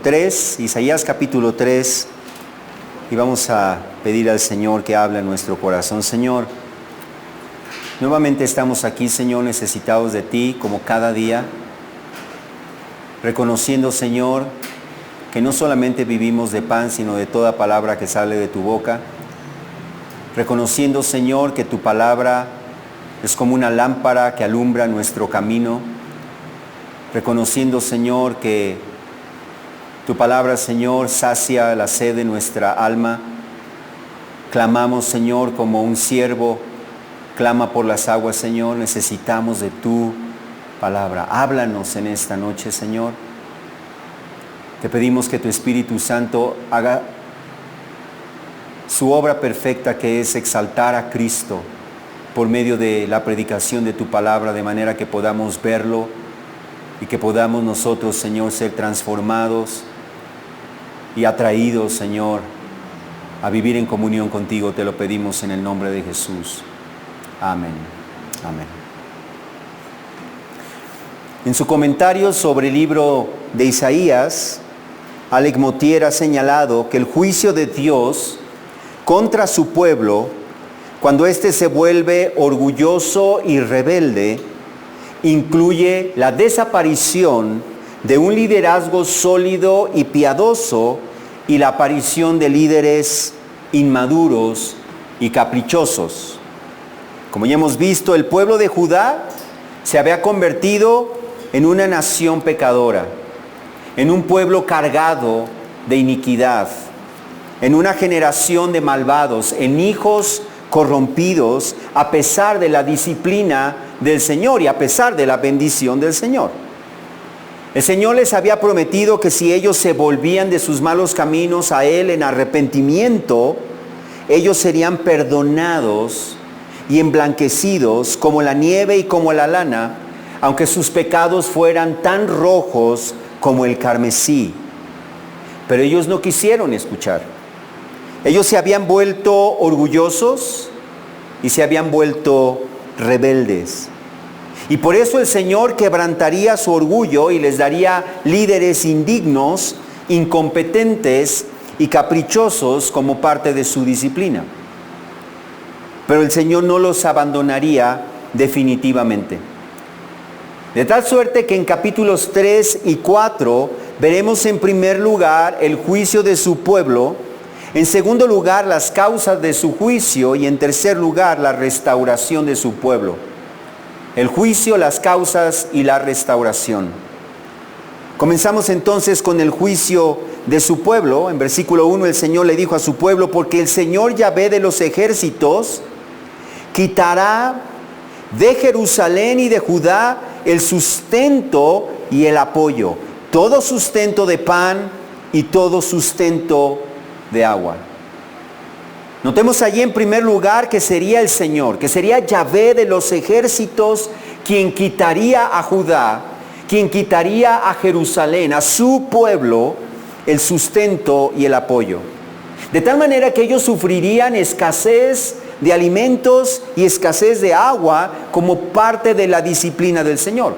3, Isaías capítulo 3, y vamos a pedir al Señor que hable en nuestro corazón. Señor, nuevamente estamos aquí, Señor, necesitados de ti como cada día, reconociendo, Señor, que no solamente vivimos de pan, sino de toda palabra que sale de tu boca, reconociendo, Señor, que tu palabra es como una lámpara que alumbra nuestro camino, reconociendo, Señor, que tu palabra, Señor, sacia la sed de nuestra alma. Clamamos, Señor, como un siervo clama por las aguas, Señor. Necesitamos de tu palabra. Háblanos en esta noche, Señor. Te pedimos que tu Espíritu Santo haga su obra perfecta, que es exaltar a Cristo por medio de la predicación de tu palabra, de manera que podamos verlo y que podamos nosotros, Señor, ser transformados y atraídos, Señor, a vivir en comunión contigo. Te lo pedimos en el nombre de Jesús. Amén. Amén. En su comentario sobre el libro de Isaías, Alec Motyer ha señalado que el juicio de Dios contra su pueblo, cuando éste se vuelve orgulloso y rebelde, incluye la desaparición de un liderazgo sólido y piadoso y la aparición de líderes inmaduros y caprichosos. Como ya hemos visto, el pueblo de Judá se había convertido en una nación pecadora, en un pueblo cargado de iniquidad, en una generación de malvados, en hijos corrompidos, a pesar de la disciplina del Señor y a pesar de la bendición del Señor. El Señor les había prometido que si ellos se volvían de sus malos caminos a Él en arrepentimiento, ellos serían perdonados y emblanquecidos como la nieve y como la lana, aunque sus pecados fueran tan rojos como el carmesí. Pero ellos no quisieron escuchar. Ellos se habían vuelto orgullosos y se habían vuelto rebeldes. Y por eso el Señor quebrantaría su orgullo y les daría líderes indignos, incompetentes y caprichosos como parte de su disciplina. Pero el Señor no los abandonaría definitivamente. De tal suerte que en capítulos 3 y 4 veremos en primer lugar el juicio de su pueblo, en segundo lugar las causas de su juicio y en tercer lugar la restauración de su pueblo. El juicio, las causas y la restauración. Comenzamos entonces con el juicio de su pueblo. En versículo 1 el Señor le dijo a su pueblo: porque el Señor Yahvé de los ejércitos quitará de Jerusalén y de Judá el sustento y el apoyo, todo sustento de pan y todo sustento de agua. Notemos allí en primer lugar que sería el Señor, que sería Yahvé de los ejércitos quien quitaría a Judá, quien quitaría a Jerusalén, a su pueblo, el sustento y el apoyo. De tal manera que ellos sufrirían escasez de alimentos y escasez de agua como parte de la disciplina del Señor.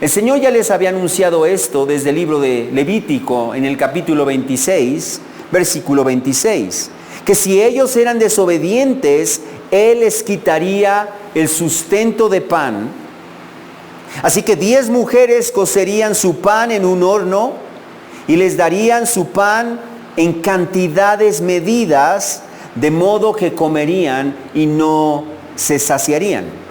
El Señor ya les había anunciado esto desde el libro de Levítico en el capítulo 26, versículo 26, que si ellos eran desobedientes, Él les quitaría el sustento de pan. Así que 10 mujeres cocerían su pan en un horno y les darían su pan en cantidades medidas, de modo que comerían y no se saciarían.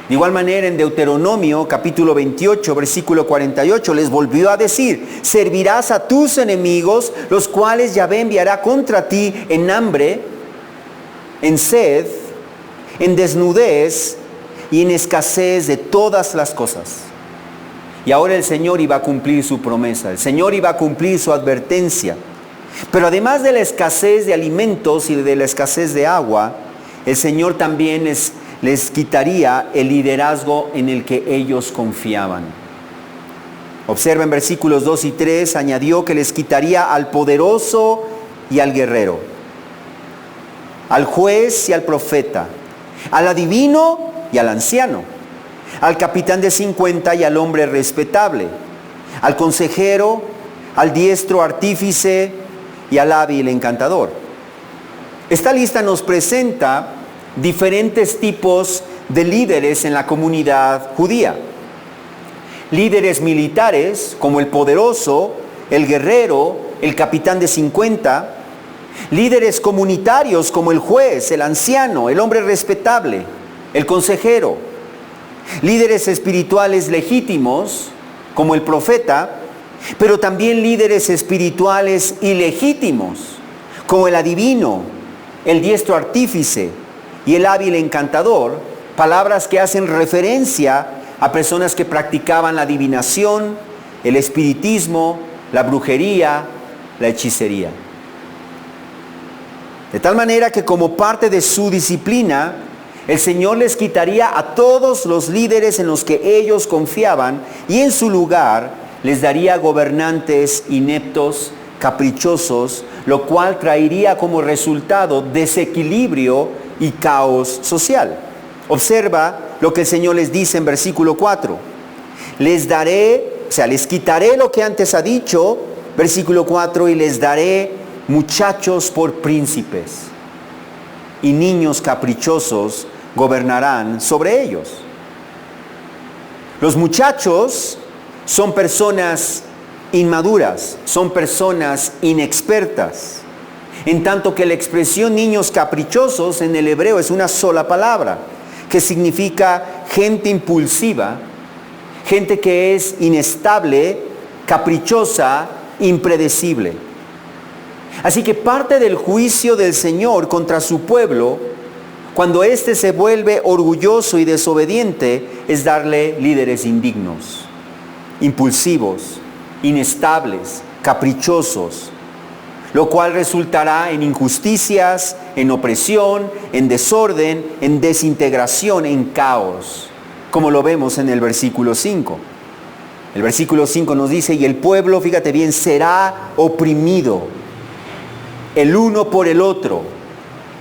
De igual manera, en Deuteronomio capítulo 28, versículo 48, les volvió a decir: servirás a tus enemigos, los cuales Yahvé enviará contra ti en hambre, en sed, en desnudez y en escasez de todas las cosas. Y ahora el Señor iba a cumplir su promesa, el Señor iba a cumplir su advertencia. Pero además de la escasez de alimentos y de la escasez de agua, el Señor también les quitaría el liderazgo en el que ellos confiaban. Observa en versículos 2 y 3, añadió que les quitaría al poderoso y al guerrero, al juez y al profeta, al adivino y al anciano, al capitán de 50 y al hombre respetable, al consejero, al diestro artífice y al hábil encantador. Esta lista nos presenta diferentes tipos de líderes en la comunidad judía. Líderes militares como el poderoso, el guerrero, el capitán de 50. Líderes comunitarios como el juez, el anciano, el hombre respetable, el consejero. Líderes espirituales legítimos como el profeta, pero también líderes espirituales ilegítimos como el adivino, el diestro artífice y el hábil encantador, palabras que hacen referencia a personas que practicaban la adivinación, el espiritismo, la brujería, la hechicería. De tal manera que como parte de su disciplina, el Señor les quitaría a todos los líderes en los que ellos confiaban y en su lugar les daría gobernantes ineptos, caprichosos, lo cual traería como resultado desequilibrio y caos social. Observa lo que el Señor les dice en versículo 4. Les quitaré lo que antes ha dicho, versículo 4, y les daré muchachos por príncipes, y niños caprichosos gobernarán sobre ellos. Los muchachos son personas inmaduras, son personas inexpertas, en tanto que la expresión niños caprichosos en el hebreo es una sola palabra, que significa gente impulsiva, gente que es inestable, caprichosa, impredecible. Así que parte del juicio del Señor contra su pueblo, cuando éste se vuelve orgulloso y desobediente, es darle líderes indignos, impulsivos, inestables, caprichosos, lo cual resultará en injusticias, en opresión, en desorden, en desintegración, en caos, como lo vemos en el versículo 5. El versículo 5 nos dice, y el pueblo, fíjate bien, será oprimido, el uno por el otro,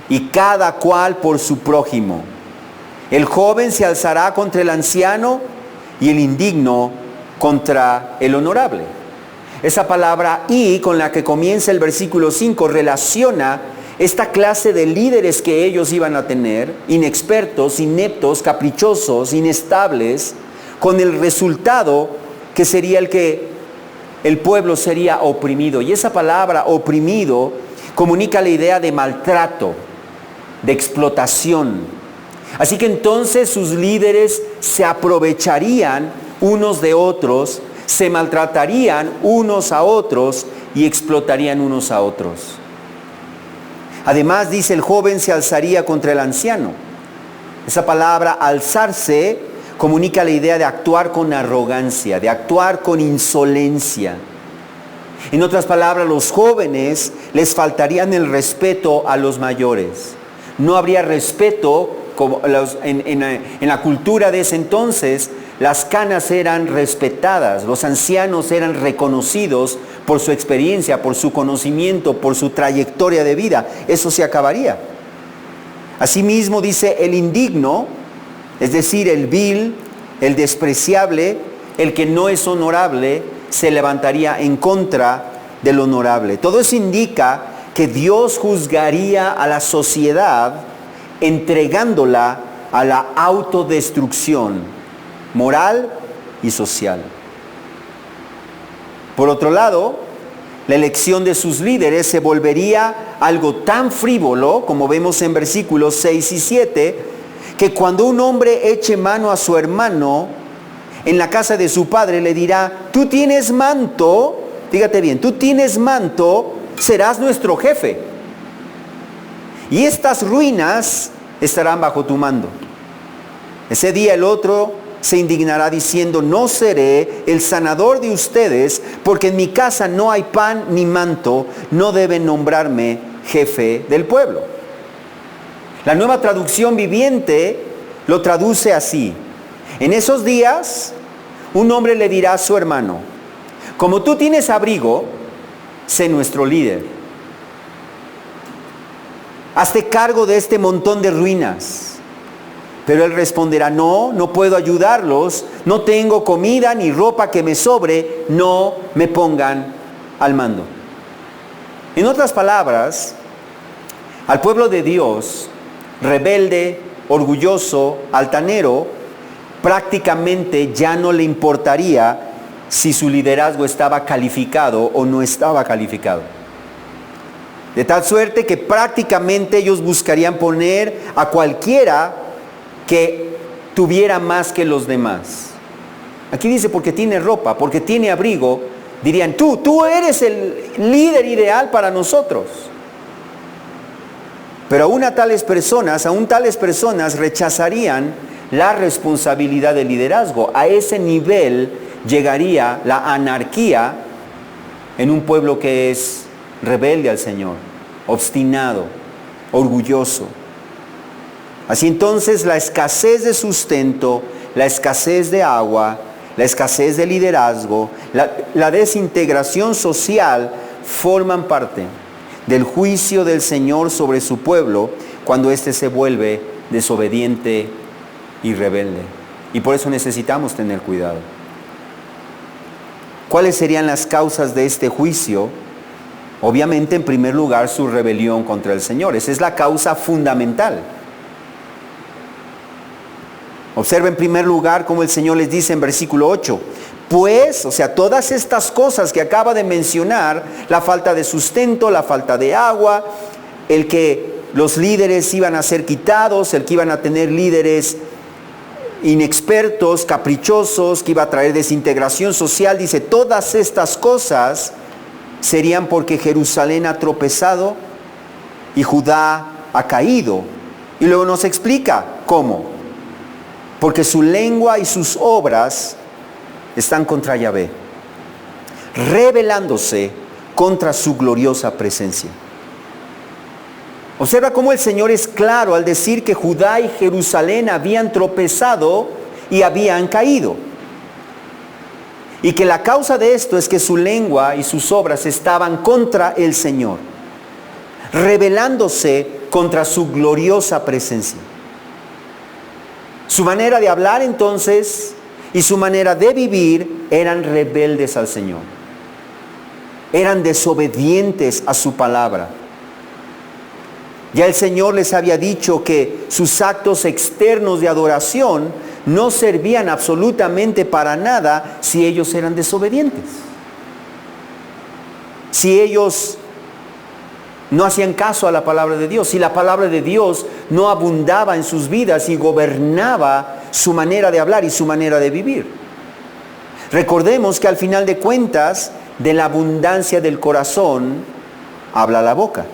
y cada cual por su prójimo. El joven se alzará contra el anciano, y el indigno contra el honorable. Esa palabra "y" con la que comienza el versículo 5 relaciona esta clase de líderes que ellos iban a tener, inexpertos, ineptos, caprichosos, inestables, con el resultado que sería el que el pueblo sería oprimido. Y esa palabra oprimido comunica la idea de maltrato, de explotación. Así que entonces sus líderes se aprovecharían unos de otros, se maltratarían unos a otros y explotarían unos a otros. Además dice, el joven se alzaría contra el anciano. Esa palabra alzarse comunica la idea de actuar con arrogancia, de actuar con insolencia. En otras palabras, los jóvenes les faltarían el respeto a los mayores. No habría respeto como en la cultura de ese entonces. Las canas eran respetadas, los ancianos eran reconocidos por su experiencia, por su conocimiento, por su trayectoria de vida. Eso se acabaría. Asimismo dice el indigno, es decir, el vil, el despreciable, el que no es honorable, se levantaría en contra del honorable. Todo eso indica que Dios juzgaría a la sociedad entregándola a la autodestrucción moral y social. Por otro lado, la elección de sus líderes se volvería algo tan frívolo, como vemos en versículos 6 y 7, que cuando un hombre eche mano a su hermano en la casa de su padre, le dirá, tú tienes manto, fíjate bien, tú tienes manto, serás nuestro jefe. Y estas ruinas estarán bajo tu mando. Ese día el otro se indignará diciendo, no seré el sanador de ustedes, porque en mi casa no hay pan ni manto, no deben nombrarme jefe del pueblo. La Nueva Traducción Viviente lo traduce así. En esos días, un hombre le dirá a su hermano, como tú tienes abrigo, sé nuestro líder. Hazte cargo de este montón de ruinas. Pero él responderá, no, no puedo ayudarlos, no tengo comida ni ropa que me sobre, no me pongan al mando. En otras palabras, al pueblo de Dios, rebelde, orgulloso, altanero, prácticamente ya no le importaría si su liderazgo estaba calificado o no estaba calificado. De tal suerte que prácticamente ellos buscarían poner a cualquiera que tuviera más que los demás. Aquí dice porque tiene ropa, porque tiene abrigo, dirían tú eres el líder ideal para nosotros. Pero aún tales personas rechazarían la responsabilidad del liderazgo. A ese nivel llegaría la anarquía en un pueblo que es rebelde al Señor, obstinado, orgulloso. Así entonces la escasez de sustento, la escasez de agua, la escasez de liderazgo, la desintegración social forman parte del juicio del Señor sobre su pueblo cuando éste se vuelve desobediente y rebelde. Y por eso necesitamos tener cuidado. ¿Cuáles serían las causas de este juicio? Obviamente, en primer lugar, su rebelión contra el Señor. Esa es la causa fundamental. Observa en primer lugar como el Señor les dice en versículo 8. Pues, o sea, todas estas cosas que acaba de mencionar, la falta de sustento, la falta de agua, el que los líderes iban a ser quitados, el que iban a tener líderes inexpertos, caprichosos, que iba a traer desintegración social, dice, todas estas cosas serían porque Jerusalén ha tropezado y Judá ha caído. Y luego nos explica cómo. Porque su lengua y sus obras están contra Yahvé, rebelándose contra su gloriosa presencia. Observa cómo el Señor es claro al decir que Judá y Jerusalén habían tropezado y habían caído. Y que la causa de esto es que su lengua y sus obras estaban contra el Señor, rebelándose contra su gloriosa presencia. Su manera de hablar entonces y su manera de vivir eran rebeldes al Señor. Eran desobedientes a su palabra. Ya el Señor les había dicho que sus actos externos de adoración no servían absolutamente para nada si ellos eran desobedientes. Si ellos no hacían caso a la palabra de Dios, si la palabra de Dios no abundaba en sus vidas y gobernaba su manera de hablar y su manera de vivir. Recordemos que al final de cuentas, de la abundancia del corazón, habla la boca.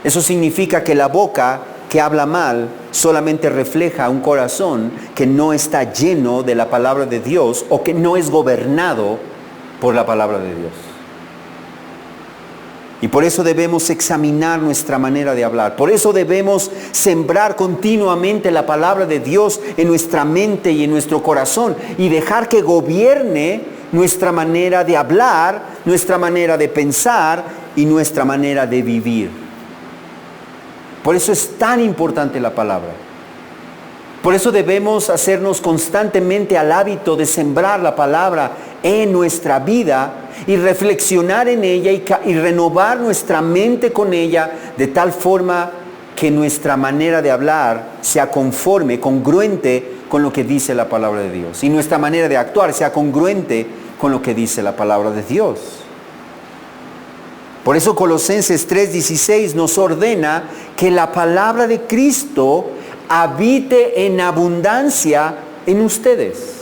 Eso significa que la boca que habla mal solamente refleja un corazón que no está lleno de la palabra de Dios o que no es gobernado por la palabra de Dios. Y por eso debemos examinar nuestra manera de hablar. Por eso debemos sembrar continuamente la palabra de Dios en nuestra mente y en nuestro corazón y dejar que gobierne nuestra manera de hablar, nuestra manera de pensar y nuestra manera de vivir. Por eso es tan importante la palabra. Por eso debemos hacernos constantemente al hábito de sembrar la palabra en nuestra vida y reflexionar en ella y renovar nuestra mente con ella de tal forma que nuestra manera de hablar sea conforme, congruente con lo que dice la palabra de Dios. Y nuestra manera de actuar sea congruente con lo que dice la palabra de Dios. Por eso Colosenses 3:16 nos ordena que la palabra de Cristo habite en abundancia en ustedes.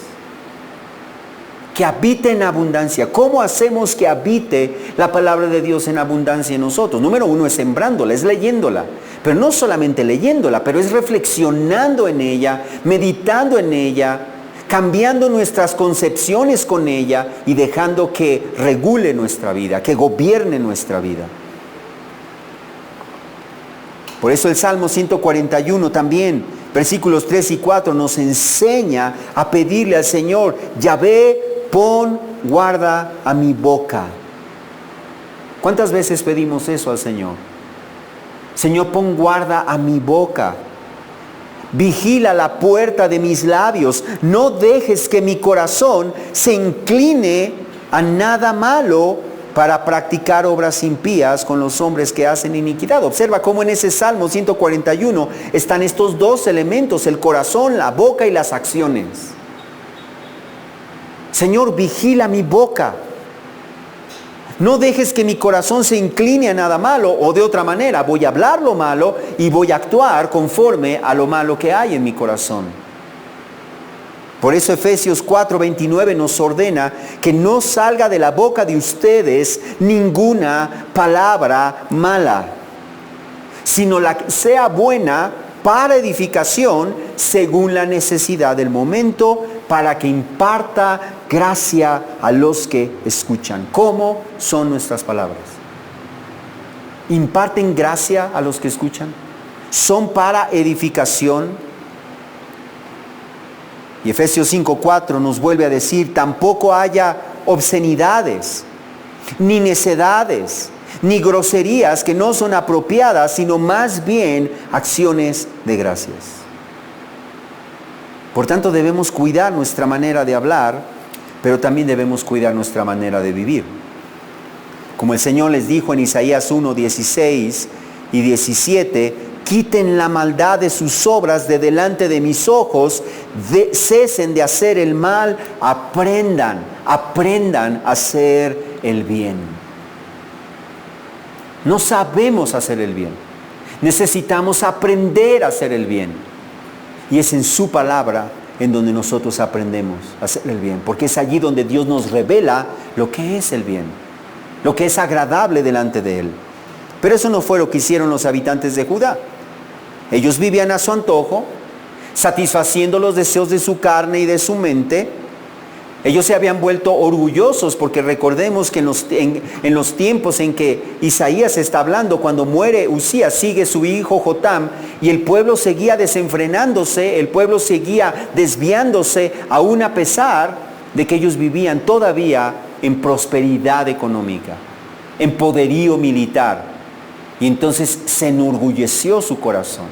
Que habite en abundancia. ¿Cómo hacemos que habite la palabra de Dios en abundancia en nosotros? Número uno es sembrándola, es leyéndola. Pero no solamente leyéndola, pero es reflexionando en ella, meditando en ella, cambiando nuestras concepciones con ella y dejando que regule nuestra vida, que gobierne nuestra vida. Por eso el Salmo 141 también, versículos 3 y 4, nos enseña a pedirle al Señor, Yahvé, pon guarda a mi boca. ¿Cuántas veces pedimos eso al Señor? Señor, pon guarda a mi boca. Vigila la puerta de mis labios. No dejes que mi corazón se incline a nada malo para practicar obras impías con los hombres que hacen iniquidad. Observa cómo en ese Salmo 141 están estos dos elementos, el corazón, la boca y las acciones. Señor, vigila mi boca. No dejes que mi corazón se incline a nada malo, o de otra manera, voy a hablar lo malo y voy a actuar conforme a lo malo que hay en mi corazón. Por eso Efesios 4:29 nos ordena que no salga de la boca de ustedes ninguna palabra mala, sino la que sea buena para edificación según la necesidad del momento, para que imparta gracia a los que escuchan. ¿Cómo son nuestras palabras? ¿Imparten gracia a los que escuchan? ¿Son para edificación? Y Efesios 5:4 nos vuelve a decir, tampoco haya obscenidades, ni necedades, ni groserías que no son apropiadas, sino más bien acciones de gracias. Por tanto, debemos cuidar nuestra manera de hablar, pero también debemos cuidar nuestra manera de vivir. Como el Señor les dijo en Isaías 1:16 y 17, quiten la maldad de sus obras de delante de mis ojos, cesen de hacer el mal, aprendan a hacer el bien. No sabemos hacer el bien. Necesitamos aprender a hacer el bien. Y es en su palabra en donde nosotros aprendemos a hacer el bien. Porque es allí donde Dios nos revela lo que es el bien. Lo que es agradable delante de Él. Pero eso no fue lo que hicieron los habitantes de Judá. Ellos vivían a su antojo, satisfaciendo los deseos de su carne y de su mente. Ellos se habían vuelto orgullosos, porque recordemos que en los tiempos en que Isaías está hablando, cuando muere Usías, sigue su hijo Jotam, y el pueblo seguía desenfrenándose, el pueblo seguía desviándose, aún a pesar de que ellos vivían todavía en prosperidad económica, en poderío militar. Y entonces se enorgulleció su corazón.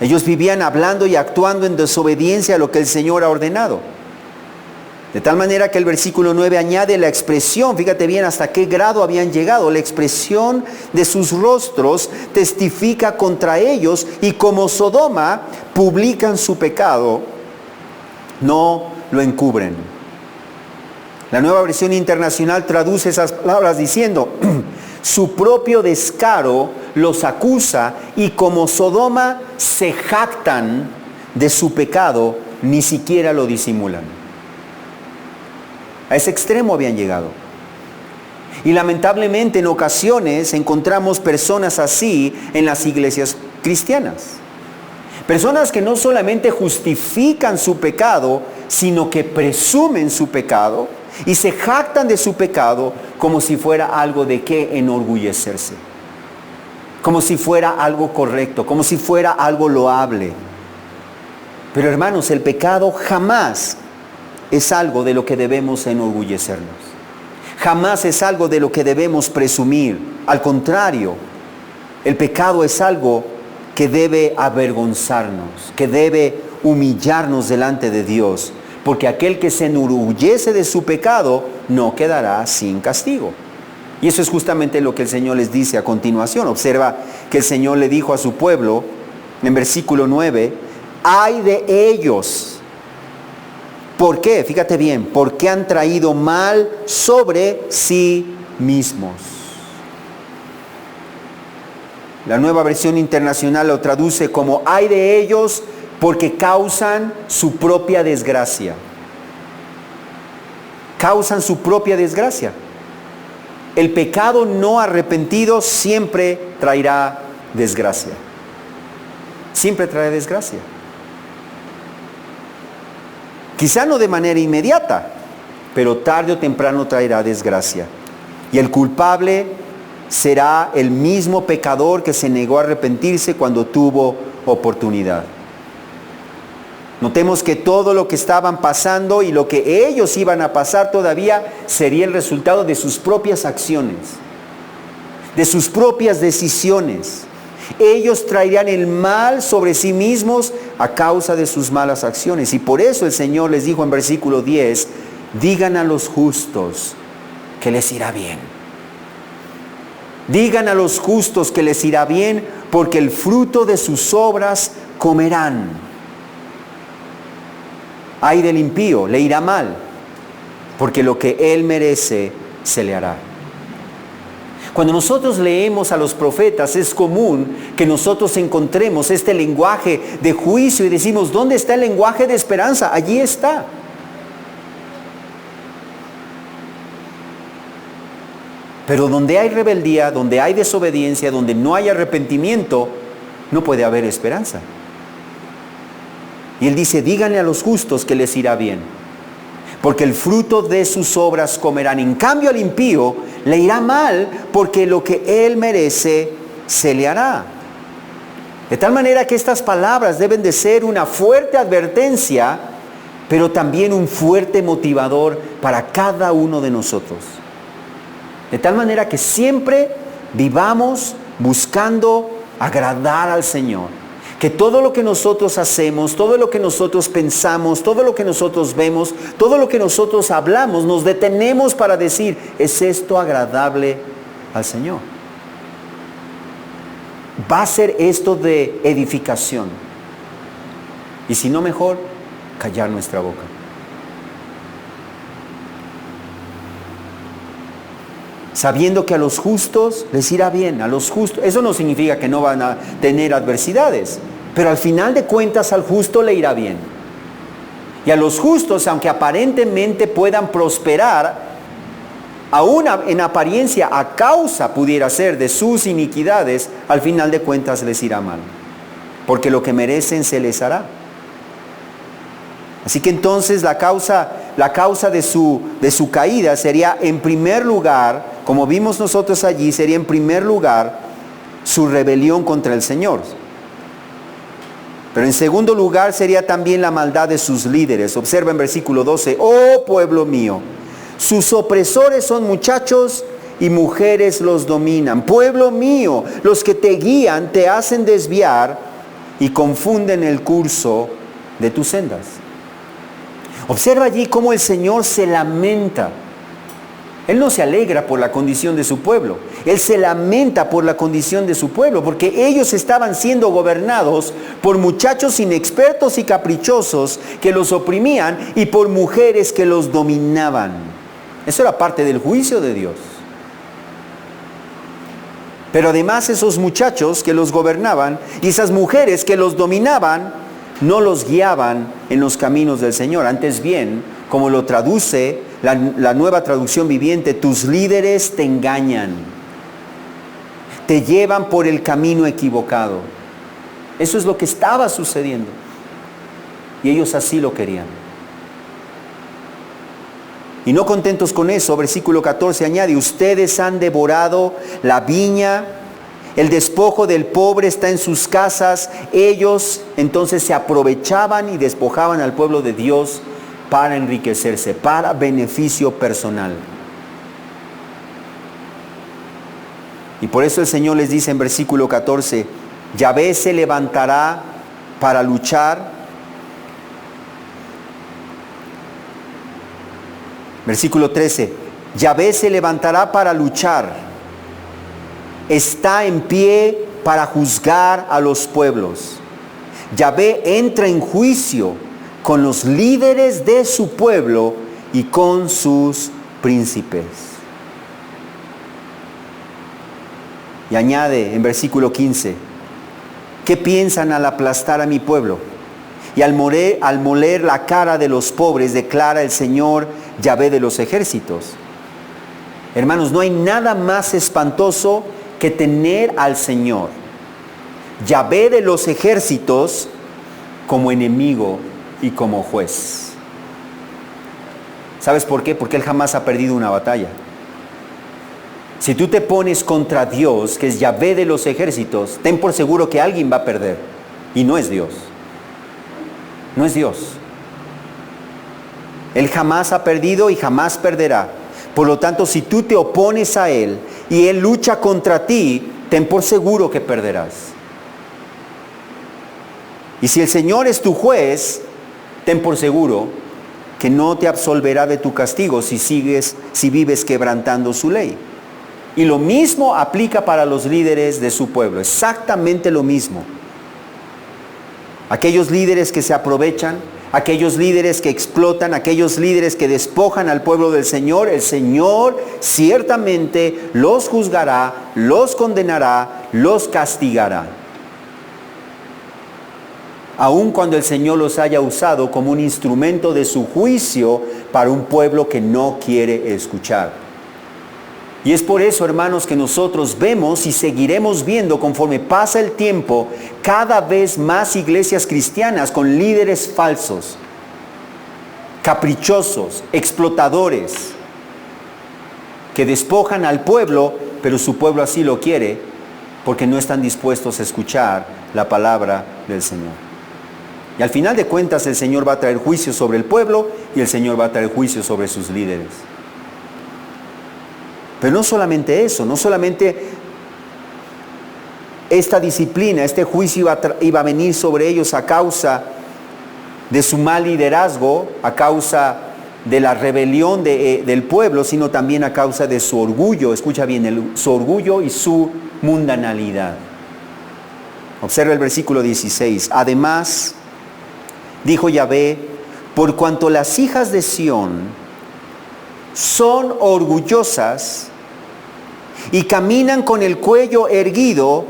Ellos vivían hablando y actuando en desobediencia a lo que el Señor ha ordenado. De tal manera que el versículo 9 añade la expresión, fíjate bien hasta qué grado habían llegado, la expresión de sus rostros testifica contra ellos, y como Sodoma publican su pecado, no lo encubren. La Nueva Versión Internacional traduce esas palabras diciendo, su propio descaro los acusa, y como Sodoma se jactan de su pecado, ni siquiera lo disimulan. A ese extremo habían llegado. Y lamentablemente en ocasiones encontramos personas así en las iglesias cristianas. Personas que no solamente justifican su pecado, sino que presumen su pecado y se jactan de su pecado como si fuera algo de qué enorgullecerse. Como si fuera algo correcto, como si fuera algo loable. Pero hermanos, el pecado jamás es algo de lo que debemos enorgullecernos. Jamás es algo de lo que debemos presumir. Al contrario, el pecado es algo que debe avergonzarnos, que debe humillarnos delante de Dios, porque aquel que se enorgullece de su pecado no quedará sin castigo. Y eso es justamente lo que el Señor les dice a continuación. Observa que el Señor le dijo a su pueblo en versículo 9, ¡ay de ellos! ¿Por qué? Fíjate bien, porque han traído mal sobre sí mismos. La Nueva Versión Internacional lo traduce como ¡ay de ellos! Porque causan su propia desgracia. Causan su propia desgracia. El pecado no arrepentido siempre traerá desgracia. Siempre trae desgracia. Quizá no de manera inmediata, pero tarde o temprano traerá desgracia. Y el culpable será el mismo pecador que se negó a arrepentirse cuando tuvo oportunidad. Notemos que todo lo que estaban pasando y lo que ellos iban a pasar todavía sería el resultado de sus propias acciones, de sus propias decisiones. Ellos traerán el mal sobre sí mismos a causa de sus malas acciones. Y por eso el Señor les dijo en versículo 10, digan a los justos que les irá bien. Digan a los justos que les irá bien, porque el fruto de sus obras comerán. Ay del impío, le irá mal, porque lo que él merece se le hará. Cuando nosotros leemos a los profetas, es común que nosotros encontremos este lenguaje de juicio y decimos, ¿dónde está el lenguaje de esperanza? Allí está. Pero donde hay rebeldía, donde hay desobediencia, donde no hay arrepentimiento, no puede haber esperanza. Y él dice, díganle a los justos que les irá bien, porque el fruto de sus obras comerán. En cambio al impío le irá mal, porque lo que él merece se le hará. De tal manera que estas palabras deben de ser una fuerte advertencia, pero también un fuerte motivador para cada uno de nosotros. De tal manera que siempre vivamos buscando agradar al Señor. Que todo lo que nosotros hacemos, todo lo que nosotros pensamos, todo lo que nosotros vemos, todo lo que nosotros hablamos, nos detenemos para decir, ¿es esto agradable al Señor? ¿Va a ser esto de edificación? Y si no, mejor callar nuestra boca. Sabiendo que a los justos les irá bien, a los justos. Eso no significa que no van a tener adversidades, pero al final de cuentas al justo le irá bien. Y a los justos, aunque aparentemente puedan prosperar, aún en apariencia a causa pudiera ser de sus iniquidades, al final de cuentas les irá mal, porque lo que merecen se les hará. Así que entonces la causa de su caída sería, en primer lugar, como vimos nosotros allí, sería en primer lugar su rebelión contra el Señor. Pero en segundo lugar sería también la maldad de sus líderes. Observa en versículo 12, oh pueblo mío, sus opresores son muchachos y mujeres los dominan. Pueblo mío, los que te guían te hacen desviar y confunden el curso de tus sendas. Observa allí cómo el Señor se lamenta. Él no se alegra por la condición de su pueblo. Él se lamenta por la condición de su pueblo, porque ellos estaban siendo gobernados por muchachos inexpertos y caprichosos que los oprimían y por mujeres que los dominaban. Eso era parte del juicio de Dios. Pero además esos muchachos que los gobernaban y esas mujeres que los dominaban no los guiaban en los caminos del Señor. Antes bien, como lo traduce la Nueva Traducción Viviente, tus líderes te engañan, te llevan por el camino equivocado. Eso es lo que estaba sucediendo. Y ellos así lo querían. Y no contentos con eso, versículo 14 añade, ustedes han devorado la viña, el despojo del pobre está en sus casas. Ellos entonces se aprovechaban y despojaban al pueblo de Dios para enriquecerse, para beneficio personal. Y por eso el Señor les dice en versículo 14, Yahvé se levantará para luchar. Versículo 13, Yahvé se levantará para luchar. Está en pie para juzgar a los pueblos. Yahvé entra en juicio con los líderes de su pueblo y con sus príncipes. Y añade en versículo 15, ¿qué piensan al aplastar a mi pueblo? Y al moler la cara de los pobres, declara el Señor Yahvé de los ejércitos. Hermanos, no hay nada más espantoso que tener al Señor, Yahvé de los ejércitos, como enemigo y como juez. ¿Sabes por qué? Porque Él jamás ha perdido una batalla. Si tú te pones contra Dios, que es Yahvé de los ejércitos, ten por seguro que alguien va a perder. Y no es Dios. No es Dios. Él jamás ha perdido y jamás perderá. Por lo tanto, si tú te opones a Él y Él lucha contra ti, ten por seguro que perderás. Y si el Señor es tu juez, ten por seguro que no te absolverá de tu castigo si vives quebrantando su ley. Y lo mismo aplica para los líderes de su pueblo, exactamente lo mismo. Aquellos líderes que se aprovechan, aquellos líderes que explotan, aquellos líderes que despojan al pueblo del Señor, el Señor ciertamente los juzgará, los condenará, los castigará. Aun cuando el Señor los haya usado como un instrumento de su juicio para un pueblo que no quiere escuchar. Y es por eso, hermanos, que nosotros vemos y seguiremos viendo conforme pasa el tiempo cada vez más iglesias cristianas con líderes falsos, caprichosos, explotadores, que despojan al pueblo, pero su pueblo así lo quiere porque no están dispuestos a escuchar la palabra del Señor. Y al final de cuentas el Señor va a traer juicio sobre el pueblo y el Señor va a traer juicio sobre sus líderes. Pero no solamente eso, no solamente esta disciplina, este juicio iba a venir sobre ellos a causa de su mal liderazgo, a causa de la rebelión del pueblo, sino también a causa de su orgullo, escucha bien, su orgullo y su mundanalidad. Observa el versículo 16. Además, dijo Yahvé, por cuanto las hijas de Sión son orgullosas y caminan con el cuello erguido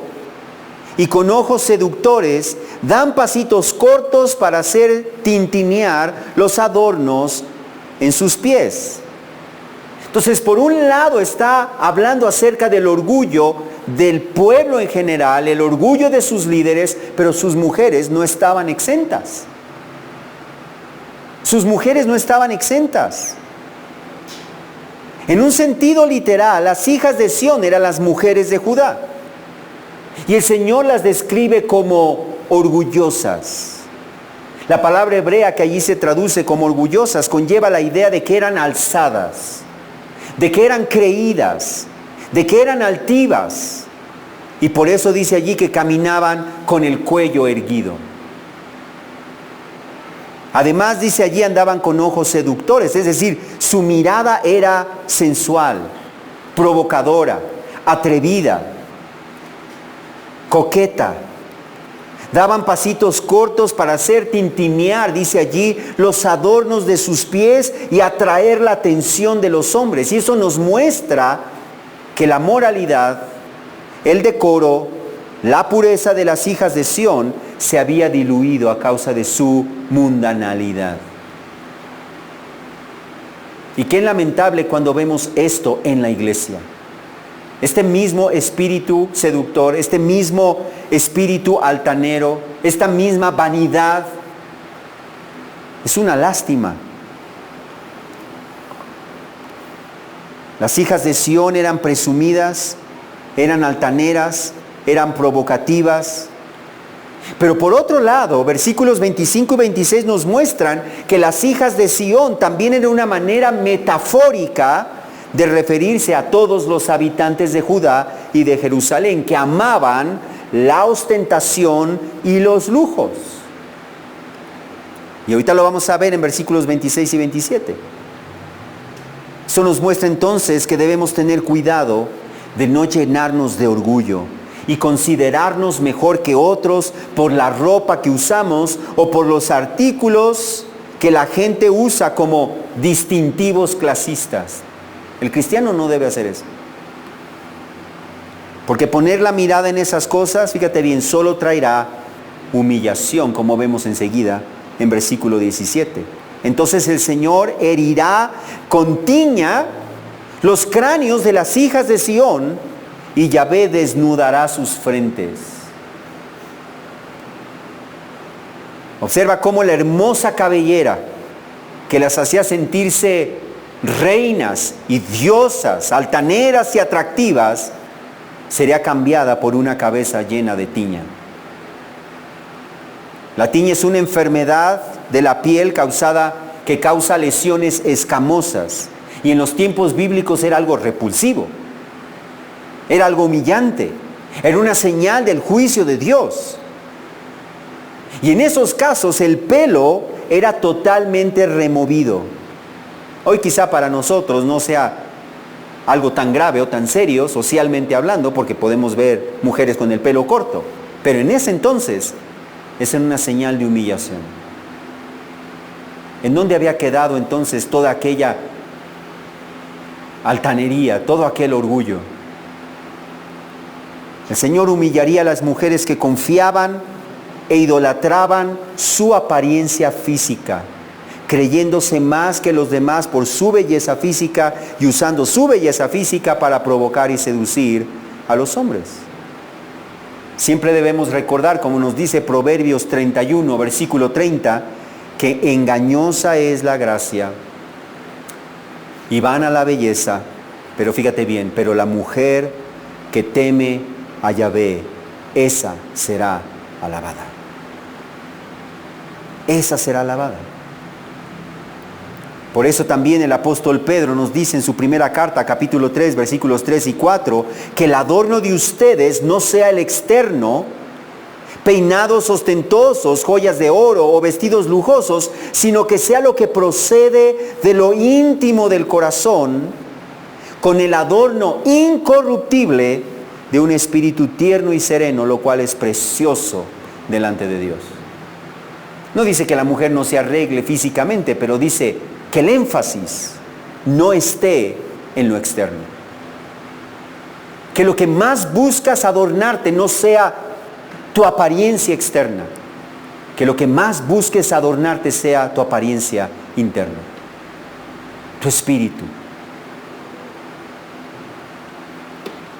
y con ojos seductores, dan pasitos cortos para hacer tintinear los adornos en sus pies. Entonces, por un lado está hablando acerca del orgullo del pueblo en general, el orgullo de sus líderes, pero sus mujeres no estaban exentas. Sus mujeres no estaban exentas. En un sentido literal, las hijas de Sión eran las mujeres de Judá. Y el Señor las describe como orgullosas. La palabra hebrea que allí se traduce como orgullosas conlleva la idea de que eran alzadas, de que eran creídas, de que eran altivas. Y por eso dice allí que caminaban con el cuello erguido. Además dice allí andaban con ojos seductores, es decir, su mirada era sensual, provocadora, atrevida, coqueta. Daban pasitos cortos para hacer tintinear, dice allí, los adornos de sus pies y atraer la atención de los hombres. Y eso nos muestra que la moralidad, el decoro, la pureza de las hijas de Sión se había diluido a causa de su mundanalidad. Y qué lamentable cuando vemos esto en la iglesia. Este mismo espíritu seductor, este mismo espíritu altanero, esta misma vanidad, es una lástima. Las hijas de Sión eran presumidas, eran altaneras, eran provocativas. Pero por otro lado, versículos 25 y 26 nos muestran que las hijas de Sión también eran una manera metafórica de referirse a todos los habitantes de Judá y de Jerusalén, que amaban la ostentación y los lujos. Y ahorita lo vamos a ver en versículos 26 y 27. Eso nos muestra entonces que debemos tener cuidado de no llenarnos de orgullo y considerarnos mejor que otros por la ropa que usamos o por los artículos que la gente usa como distintivos clasistas. El cristiano no debe hacer eso. Porque poner la mirada en esas cosas, fíjate bien, solo traerá humillación, como vemos enseguida en versículo 17. Entonces el Señor herirá con tiña los cráneos de las hijas de Sión, y Yahvé desnudará sus frentes. Observa cómo la hermosa cabellera que las hacía sentirse reinas y diosas, altaneras y atractivas, sería cambiada por una cabeza llena de tiña. La tiña es una enfermedad de la piel que causa lesiones escamosas, y en los tiempos bíblicos era algo repulsivo. Era algo humillante, era una señal del juicio de Dios. Y en esos casos el pelo era totalmente removido. Hoy quizá para nosotros no sea algo tan grave o tan serio socialmente hablando, porque podemos ver mujeres con el pelo corto. Pero en ese entonces esa era una señal de humillación. ¿En dónde había quedado entonces toda aquella altanería, todo aquel orgullo? El Señor humillaría a las mujeres que confiaban e idolatraban su apariencia física, creyéndose más que los demás por su belleza física y usando su belleza física para provocar y seducir a los hombres. Siempre debemos recordar, como nos dice Proverbios 31, versículo 30, que engañosa es la gracia y vana la belleza, pero fíjate bien, pero la mujer que teme a Yahvé, esa será alabada. Esa será alabada. Por eso también el apóstol Pedro nos dice en su primera carta, capítulo 3, versículos 3 y 4, que el adorno de ustedes no sea el externo, peinados ostentosos, joyas de oro o vestidos lujosos, sino que sea lo que procede de lo íntimo del corazón, con el adorno incorruptible de un espíritu tierno y sereno, lo cual es precioso delante de Dios. No dice que la mujer no se arregle físicamente, pero dice que el énfasis no esté en lo externo. Que lo que más buscas adornarte no sea tu apariencia externa. Que lo que más busques adornarte sea tu apariencia interna, tu espíritu.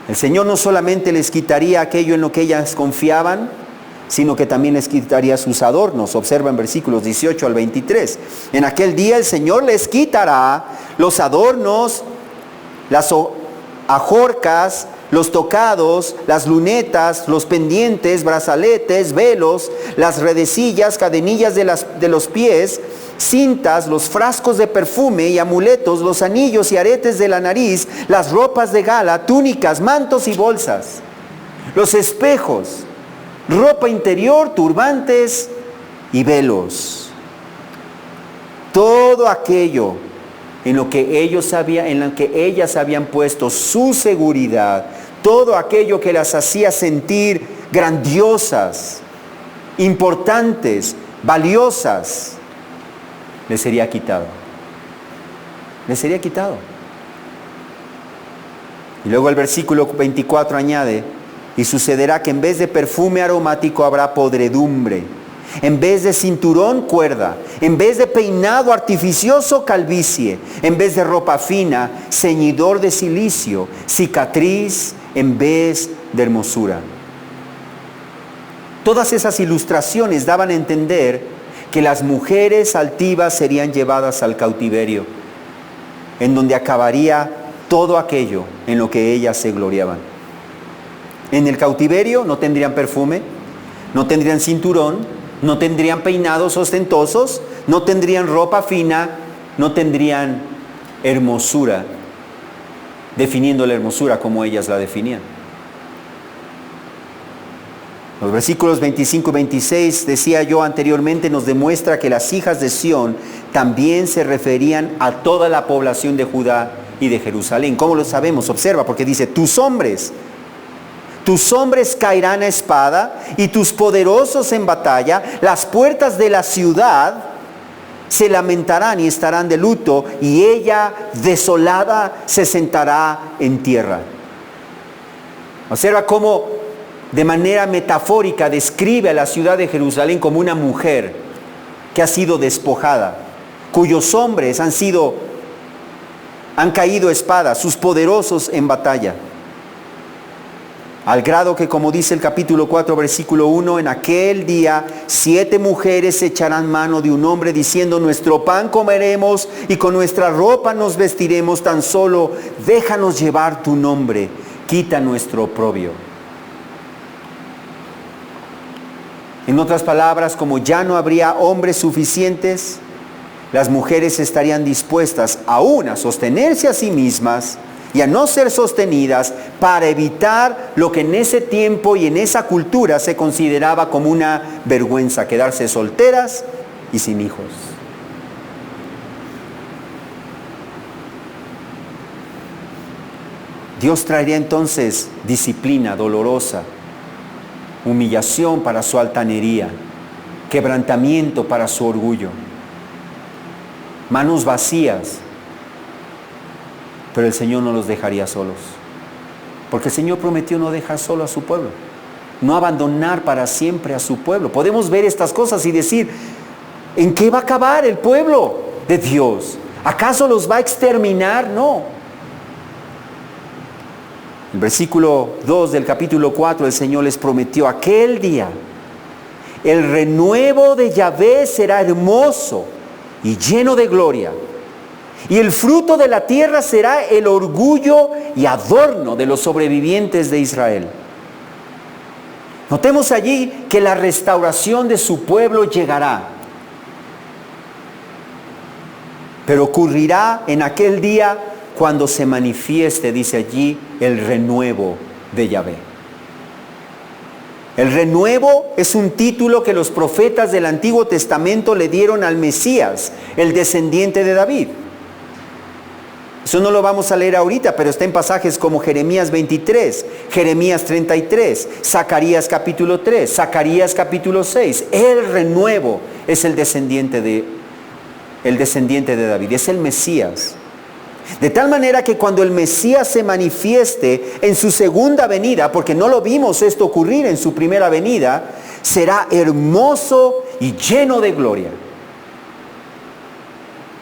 El Señor no solamente les quitaría aquello en lo que ellas confiaban, sino que también les quitaría sus adornos. Observa en versículos 18 al 23. En aquel día el Señor les quitará los adornos, las ajorcas, los tocados, las lunetas, los pendientes, brazaletes, velos, las redecillas, cadenillas de los pies, cintas, los frascos de perfume y amuletos, los anillos y aretes de la nariz, las ropas de gala, túnicas, mantos y bolsas, los espejos, ropa interior, turbantes y velos. Todo aquello en lo que ellas habían puesto su seguridad, todo aquello que las hacía sentir grandiosas, importantes, valiosas, les sería quitado. Les sería quitado. Y luego el versículo 24 añade: y sucederá que en vez de perfume aromático habrá podredumbre, en vez de cinturón, cuerda, en vez de peinado artificioso, calvicie, en vez de ropa fina, ceñidor de cilicio, cicatriz en vez de hermosura. Todas esas ilustraciones daban a entender que las mujeres altivas serían llevadas al cautiverio, en donde acabaría todo aquello en lo que ellas se gloriaban. En el cautiverio no tendrían perfume, no tendrían cinturón, no tendrían peinados ostentosos, no tendrían ropa fina, no tendrían hermosura, definiendo la hermosura como ellas la definían. Los versículos 25 y 26, decía yo anteriormente, nos demuestra que las hijas de Sión también se referían a toda la población de Judá y de Jerusalén. ¿Cómo lo sabemos? Observa, porque dice: tus hombres caerán a espada y tus poderosos en batalla, las puertas de la ciudad se lamentarán y estarán de luto, y ella desolada se sentará en tierra. Observa cómo de manera metafórica describe a la ciudad de Jerusalén como una mujer que ha sido despojada, cuyos hombres han caído a espada, sus poderosos en batalla. Al grado que, como dice el capítulo 4, versículo 1, en aquel día 7 mujeres echarán mano de un hombre diciendo: nuestro pan comeremos y con nuestra ropa nos vestiremos, tan solo déjanos llevar tu nombre, quita nuestro oprobio. En otras palabras, como ya no habría hombres suficientes, las mujeres estarían dispuestas aún a sostenerse a sí mismas y a no ser sostenidas para evitar lo que en ese tiempo y en esa cultura se consideraba como una vergüenza, quedarse solteras y sin hijos. Dios traería entonces disciplina dolorosa, humillación para su altanería, quebrantamiento para su orgullo, manos vacías, pero el Señor no los dejaría solos, porque el Señor prometió no dejar solo a su pueblo, no abandonar para siempre a su pueblo. Podemos ver estas cosas y decir, ¿en qué va a acabar el pueblo de Dios? ¿Acaso los va a exterminar? No. El versículo 2 del capítulo 4, el Señor les prometió aquel día: el renuevo de Yahvé será hermoso y lleno de gloria, y el fruto de la tierra será el orgullo y adorno de los sobrevivientes de Israel. Notemos allí que la restauración de su pueblo llegará, pero ocurrirá en aquel día cuando se manifieste, dice allí, el renuevo de Yahvé. El renuevo es un título que los profetas del Antiguo Testamento le dieron al Mesías, el descendiente de David. Eso no lo vamos a leer ahorita, pero está en pasajes como Jeremías 23, Jeremías 33, Zacarías capítulo 3, Zacarías capítulo 6. El renuevo es el descendiente de David, es el Mesías. De tal manera que cuando el Mesías se manifieste en su segunda venida, porque no lo vimos esto ocurrir en su primera venida, será hermoso y lleno de gloria.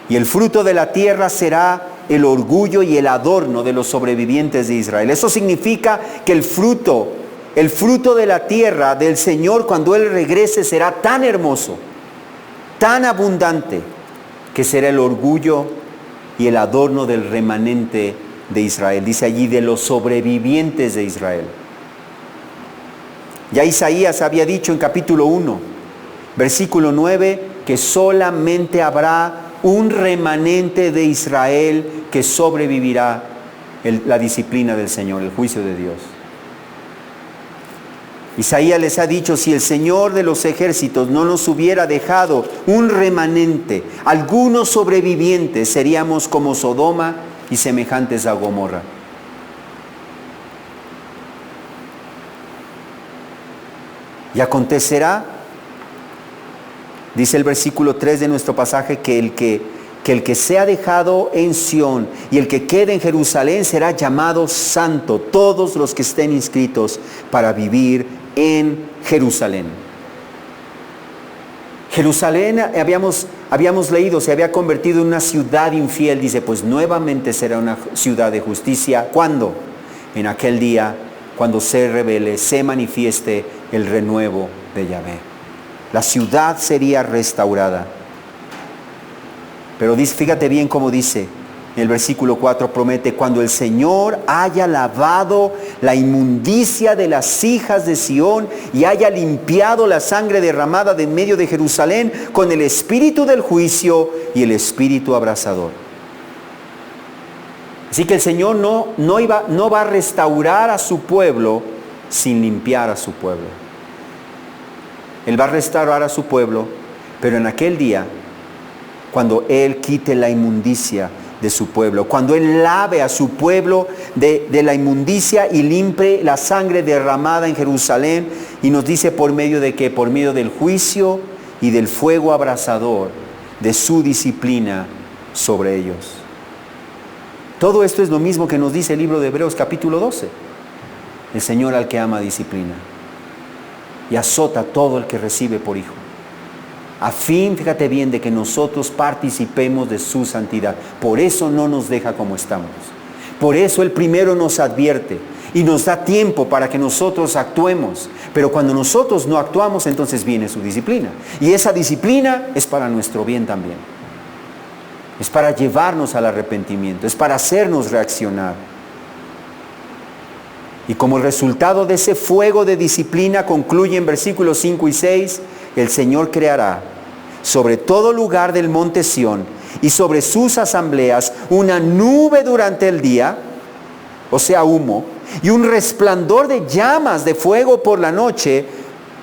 Y el fruto de la tierra será el orgullo y el adorno de los sobrevivientes de Israel. Eso significa que el fruto de la tierra del Señor cuando Él regrese será tan hermoso, tan abundante, que será el orgullo y el adorno del remanente de Israel. Dice allí, de los sobrevivientes de Israel. Ya Isaías había dicho en capítulo 1, versículo 9, que solamente habrá un remanente de Israel que sobrevivirá la disciplina del Señor, el juicio de Dios. Isaías les ha dicho, si el Señor de los ejércitos no nos hubiera dejado un remanente, algunos sobrevivientes, seríamos como Sodoma y semejantes a Gomorra. Y acontecerá, dice el versículo 3 de nuestro pasaje, que el que sea dejado en Sión y el que quede en Jerusalén será llamado santo, todos los que estén inscritos para vivir en Jerusalén. Jerusalén, habíamos leído, se había convertido en una ciudad infiel. Dice, pues nuevamente será una ciudad de justicia. ¿Cuándo? En aquel día, cuando se revele, se manifieste el renuevo de Yahvé. La ciudad sería restaurada. Pero fíjate bien cómo dice, en el versículo 4 promete, cuando el Señor haya lavado la inmundicia de las hijas de Sión y haya limpiado la sangre derramada de en medio de Jerusalén con el espíritu del juicio y el espíritu abrasador. Así que el Señor no va a restaurar a su pueblo sin limpiar a su pueblo. Él va a restaurar a su pueblo, pero en aquel día, cuando Él quite la inmundicia de su pueblo, cuando Él lave a su pueblo de la inmundicia y limpie la sangre derramada en Jerusalén, y nos dice por medio de qué, por medio del juicio y del fuego abrasador de su disciplina sobre ellos. Todo esto es lo mismo que nos dice el libro de Hebreos capítulo 12. El Señor al que ama disciplina y azota a todo el que recibe por hijo, a fin, fíjate bien, de que nosotros participemos de su santidad. Por eso no nos deja como estamos. Por eso Él primero nos advierte y nos da tiempo para que nosotros actuemos. Pero cuando nosotros no actuamos, entonces viene su disciplina. Y esa disciplina es para nuestro bien también. Es para llevarnos al arrepentimiento, es para hacernos reaccionar. Y como resultado de ese fuego de disciplina, concluye en versículos 5 y 6, el Señor creará sobre todo lugar del monte Sión y sobre sus asambleas una nube durante el día o sea, humo, y un resplandor de llamas de fuego por la noche,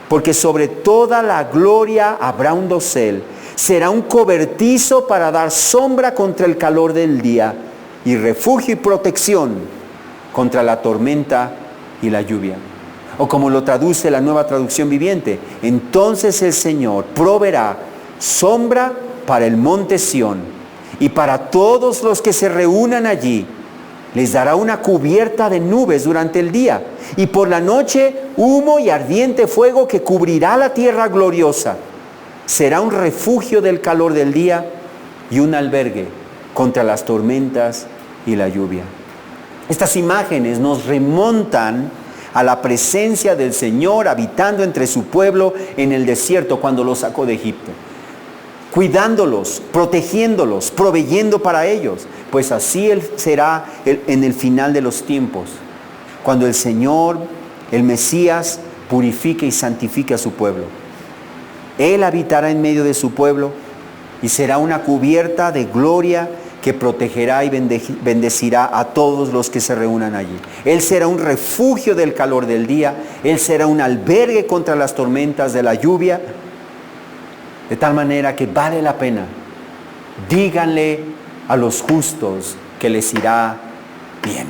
porque sobre toda la gloria habrá un dosel. Será un cobertizo para dar sombra contra el calor del día, y refugio y protección contra la tormenta y la lluvia. O como lo traduce la Nueva Traducción Viviente: entonces el Señor proveerá sombra para el monte Sión, y para todos los que se reúnan allí les dará una cubierta de nubes durante el día, y por la noche humo y ardiente fuego que cubrirá la tierra gloriosa. Será un refugio del calor del día y un albergue contra las tormentas y la lluvia. Estas imágenes nos remontan a la presencia del Señor habitando entre su pueblo en el desierto cuando los sacó de Egipto, cuidándolos, protegiéndolos, proveyendo para ellos. Pues así Él será en el final de los tiempos, cuando el Señor, el Mesías, purifique y santifique a su pueblo. Él habitará en medio de su pueblo y será una cubierta de gloria que protegerá y bendecirá a todos los que se reúnan allí. Él será un refugio del calor del día. Él será un albergue contra las tormentas de la lluvia. De tal manera que vale la pena. Díganle a los justos que les irá bien.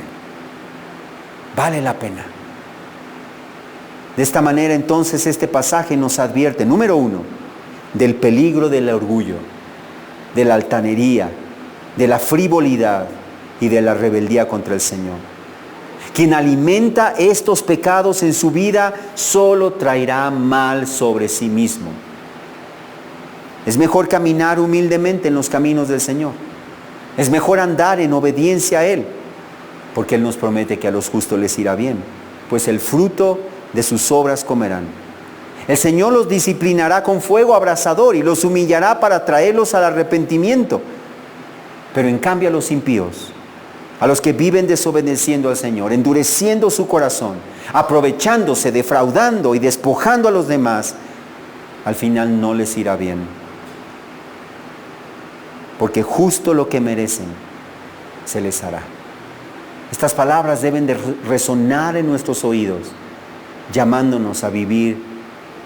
Vale la pena. De esta manera entonces este pasaje nos advierte, número 1, del peligro del orgullo, de la altanería, de la frivolidad y de la rebeldía contra el Señor. Quien alimenta estos pecados en su vida solo traerá mal sobre sí mismo. Es mejor caminar humildemente en los caminos del Señor. Es mejor andar en obediencia a Él, porque Él nos promete que a los justos les irá bien, pues el fruto de sus obras comerán. El Señor los disciplinará con fuego abrasador y los humillará para traerlos al arrepentimiento. Pero en cambio a los impíos, a los que viven desobedeciendo al Señor, endureciendo su corazón, aprovechándose, defraudando y despojando a los demás, al final no les irá bien. Porque justo lo que merecen se les hará. Estas palabras deben de resonar en nuestros oídos, llamándonos a vivir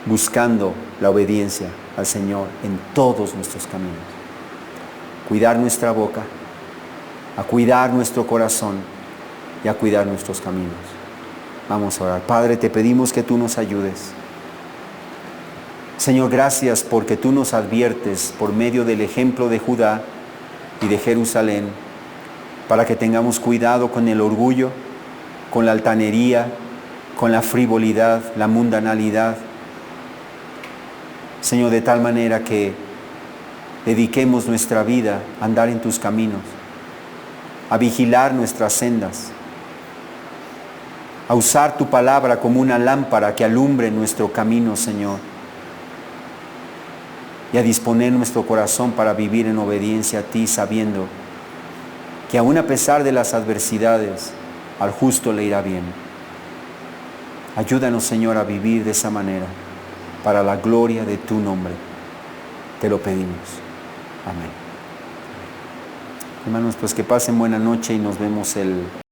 buscando la obediencia al Señor en todos nuestros caminos. Cuidar nuestra boca, a cuidar nuestro corazón y a cuidar nuestros caminos. Vamos a orar. Padre, te pedimos que tú nos ayudes. Señor, gracias porque tú nos adviertes por medio del ejemplo de Judá y de Jerusalén, para que tengamos cuidado con el orgullo, con la altanería, con la frivolidad, la mundanalidad. Señor, de tal manera que dediquemos nuestra vida a andar en tus caminos, a vigilar nuestras sendas, a usar tu palabra como una lámpara que alumbre nuestro camino, Señor, y a disponer nuestro corazón para vivir en obediencia a ti, sabiendo que aun a pesar de las adversidades, al justo le irá bien. Ayúdanos, Señor, a vivir de esa manera, para la gloria de tu nombre. Te lo pedimos. Amén. Hermanos, pues que pasen buena noche y nos vemos el